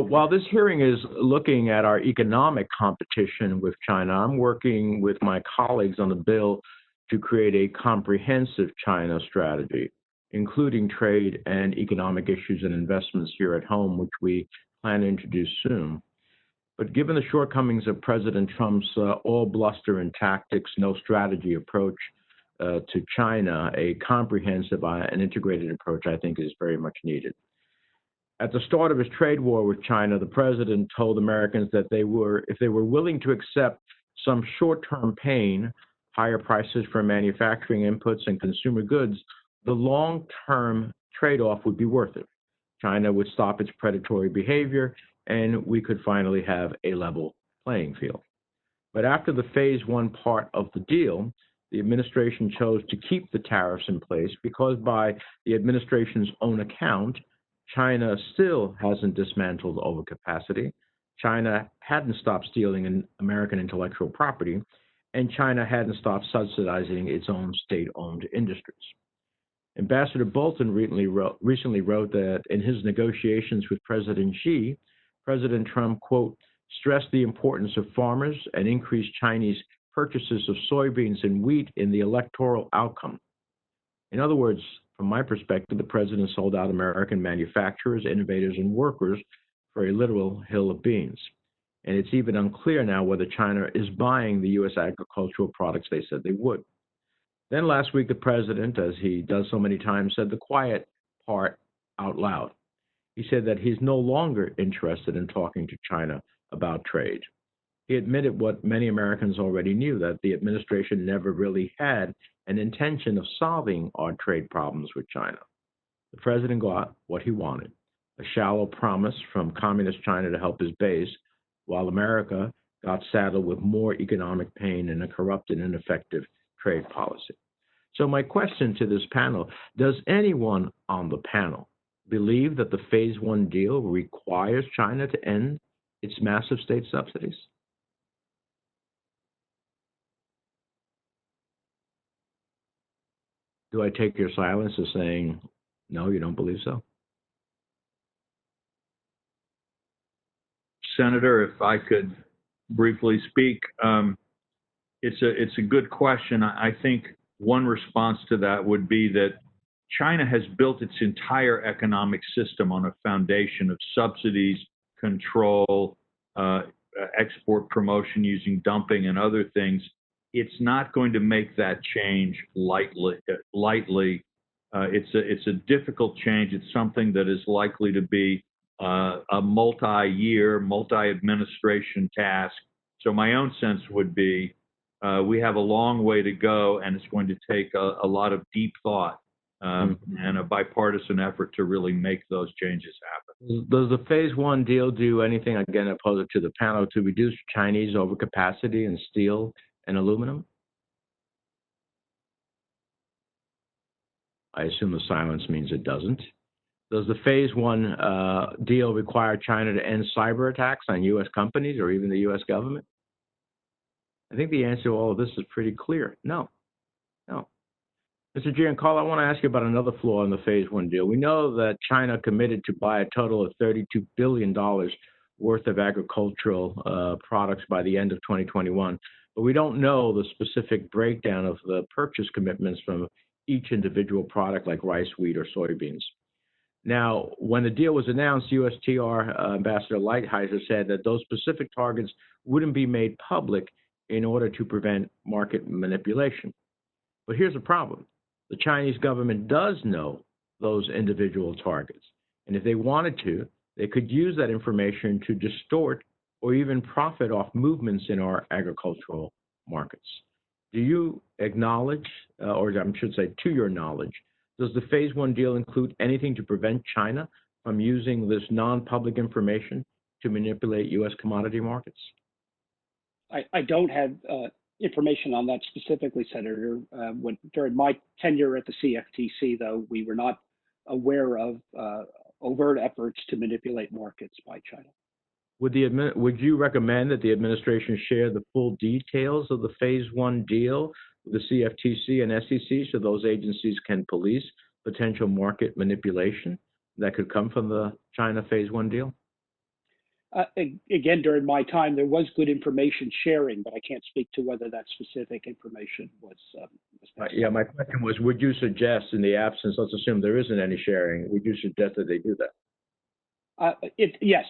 While this hearing is looking at our economic competition with China, I'm working with my colleagues on a bill to create a comprehensive China strategy, including trade and economic issues and investments here at home, which we plan to introduce soon. But given the shortcomings of President Trump's all bluster and tactics, no strategy approach to China, a comprehensive and integrated approach, I think, is very much needed. At the start of his trade war with China, the president told Americans that if they were willing to accept some short-term pain, higher prices for manufacturing inputs and consumer goods, the long-term trade-off would be worth it. China would stop its predatory behavior, and we could finally have a level playing field. But after the phase one part of the deal, the administration chose to keep the tariffs in place because by the administration's own account, China still hasn't dismantled overcapacity. China hadn't stopped stealing American intellectual property, and China hadn't stopped subsidizing its own state-owned industries. Ambassador Bolton recently wrote that in his negotiations with President Xi, President Trump, quote, stressed the importance of farmers and increased Chinese purchases of soybeans and wheat in the electoral outcome. In other words, from my perspective, the president sold out American manufacturers, innovators, and workers for a literal hill of beans. And it's even unclear now whether China is buying the U.S. agricultural products they said they would. Then last week, the president, as he does so many times, said the quiet part out loud. He said that he's no longer interested in talking to China about trade. He admitted what many Americans already knew, that the administration never really had an intention of solving our trade problems with China. The president got what he wanted, a shallow promise from communist China to help his base, while America got saddled with more economic pain and a corrupt and ineffective trade policy. So my question to this panel, does anyone on the panel believe that the phase one deal requires China to end its massive state subsidies? Do I take your silence as saying, no, you don't believe so? Senator, if I could briefly speak, it's a good question. I think one response to that would be that China has built its entire economic system on a foundation of subsidies, control, export promotion using dumping and other things. It's not going to make that change lightly. It's a difficult change. It's something that is likely to be a multi-year, multi-administration task. So my own sense would be we have a long way to go, and it's going to take a lot of deep thought and a bipartisan effort to really make those changes happen. Does the phase one deal do anything, again, I pose it to the panel, to reduce Chinese overcapacity in steel and aluminum? I assume the silence means it doesn't. Does the phase one deal require China to end cyber attacks on U.S. companies or even the U.S. government? I think the answer to all of this is pretty clear. No. Mr. Giancarlo, I want to ask you about another flaw in the phase one deal. We know that China committed to buy a total of $32 billion worth of agricultural products by the end of 2021, but we don't know the specific breakdown of the purchase commitments from each individual product like rice, wheat, or soybeans. Now, when the deal was announced, USTR Ambassador Lighthizer said that those specific targets wouldn't be made public in order to prevent market manipulation. But here's the problem. The Chinese government does know those individual targets. And if they wanted to, they could use that information to distort or even profit off movements in our agricultural markets. Do you acknowledge, or I should say to your knowledge, does the phase one deal include anything to prevent China from using this non-public information to manipulate U.S. commodity markets? I don't have information on that specifically, Senator. During my tenure at the CFTC, though, we were not aware of overt efforts to manipulate markets by China. Would you recommend that the administration share the full details of the phase one deal with the CFTC and SEC so those agencies can police potential market manipulation that could come from the China phase one deal? Again, during my time, there was good information sharing, but I can't speak to whether that specific information was passed Yeah, on. my question was, would you suggest, in the absence, let's assume there isn't any sharing, would you suggest that they do that? Yes,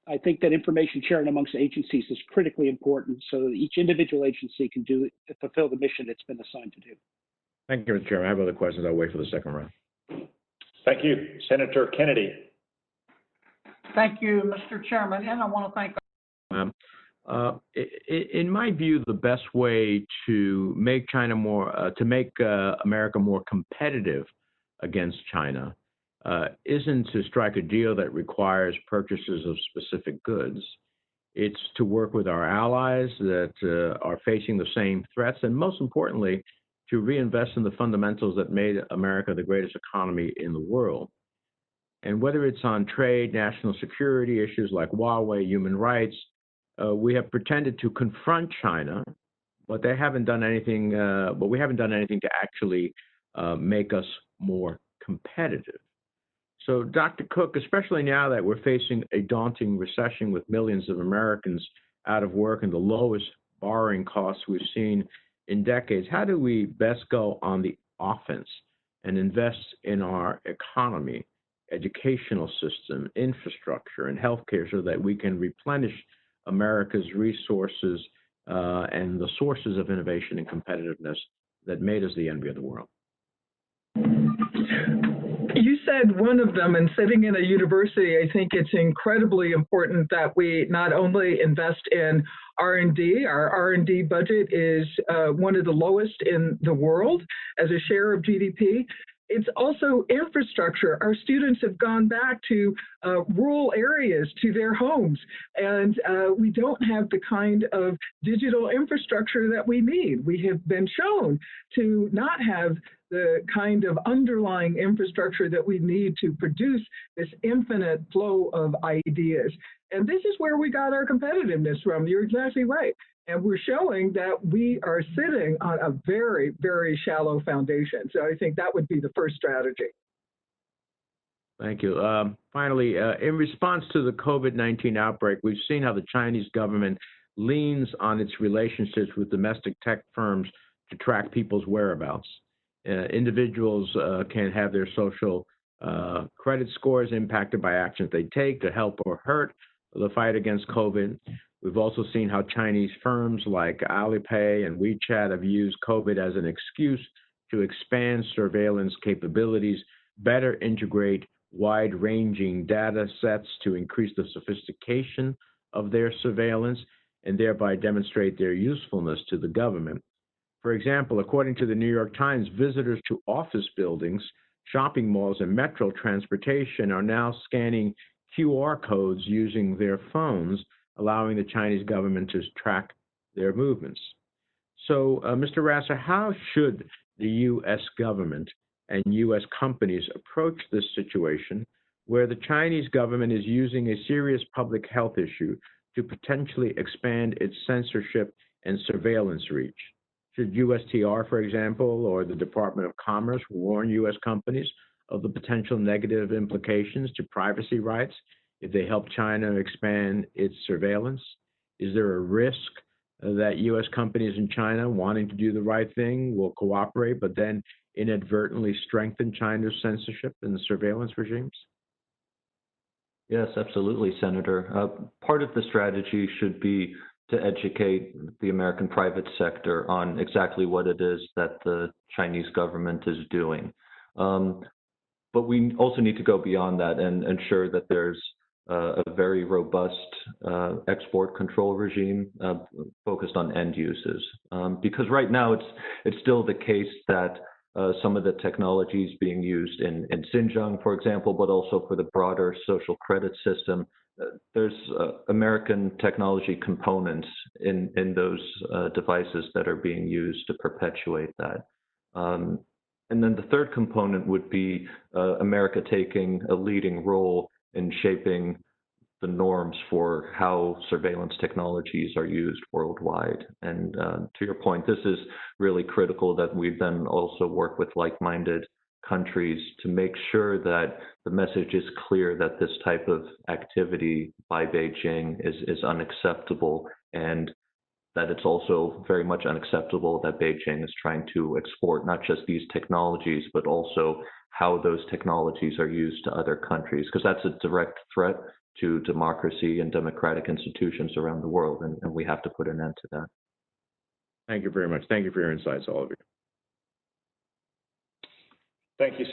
I think that information sharing amongst agencies is critically important so that each individual agency can fulfill the mission it's been assigned to do. Thank you, Mr. Chairman. I have other questions. I'll wait for the second round. Thank you. Senator Kennedy. Thank you, Mr. Chairman, and I want to thank. In my view, the best way to make China more, America more competitive against China isn't to strike a deal that requires purchases of specific goods. It's to work with our allies that are facing the same threats, and most importantly, to reinvest in the fundamentals that made America the greatest economy in the world. And whether it's on trade, national security issues like Huawei, human rights, we have pretended to confront China, but they haven't done anything. But we haven't done anything to actually make us more competitive. So, Dr. Cook, especially now that we're facing a daunting recession with millions of Americans out of work and the lowest borrowing costs we've seen in decades, how do we best go on the offense and invest in our economy, educational system, infrastructure, and healthcare so that we can replenish America's resources and the sources of innovation and competitiveness that made us the envy of the world? You said one of them, and sitting in a university, I think it's incredibly important that we not only invest in R&D. Our R&D budget is one of the lowest in the world as a share of GDP. It's also infrastructure. Our students have gone back to rural areas, to their homes, and we don't have the kind of digital infrastructure that we need. We have been shown to not have the kind of underlying infrastructure that we need to produce this infinite flow of ideas. And this is where we got our competitiveness from. You're exactly right. And we're showing that we are sitting on a very, very shallow foundation. So I think that would be the first strategy. Thank you. Finally, in response to the COVID-19 outbreak, we've seen how the Chinese government leans on its relationships with domestic tech firms to track people's whereabouts. Individuals can have their social credit scores impacted by actions they take to help or hurt the fight against COVID. We've also seen how Chinese firms like Alipay and WeChat have used COVID as an excuse to expand surveillance capabilities, better integrate wide-ranging data sets to increase the sophistication of their surveillance, and thereby demonstrate their usefulness to the government. For example, according to the New York Times, visitors to office buildings, shopping malls, and metro transportation are now scanning QR codes using their phones, allowing the Chinese government to track their movements. So, Mr. Rasser, how should the U.S. government and U.S. companies approach this situation where the Chinese government is using a serious public health issue to potentially expand its censorship and surveillance reach? Should USTR, for example, or the Department of Commerce warn U.S. companies of the potential negative implications to privacy rights if they help China expand its surveillance? Is there a risk that U.S. companies in China wanting to do the right thing will cooperate, but then inadvertently strengthen China's censorship and surveillance regimes? Yes, absolutely, Senator. Part of the strategy should be to educate the American private sector on exactly what it is that the Chinese government is doing. But we also need to go beyond that and ensure that there's a very robust export control regime focused on end uses. Because right now it's still the case that some of the technologies being used in Xinjiang, for example, but also for the broader social credit system, there's American technology components in those devices that are being used to perpetuate that. And then the third component would be America taking a leading role in shaping the norms for how surveillance technologies are used worldwide. And to your point, this is really critical that we then also work with like-minded countries to make sure that the message is clear that this type of activity by Beijing is unacceptable, and that it's also very much unacceptable that Beijing is trying to export not just these technologies, but also how those technologies are used to other countries, because that's a direct threat to democracy and democratic institutions around the world, and we have to put an end to that. Thank you very much. Thank you for your insights, all of you. Thank you,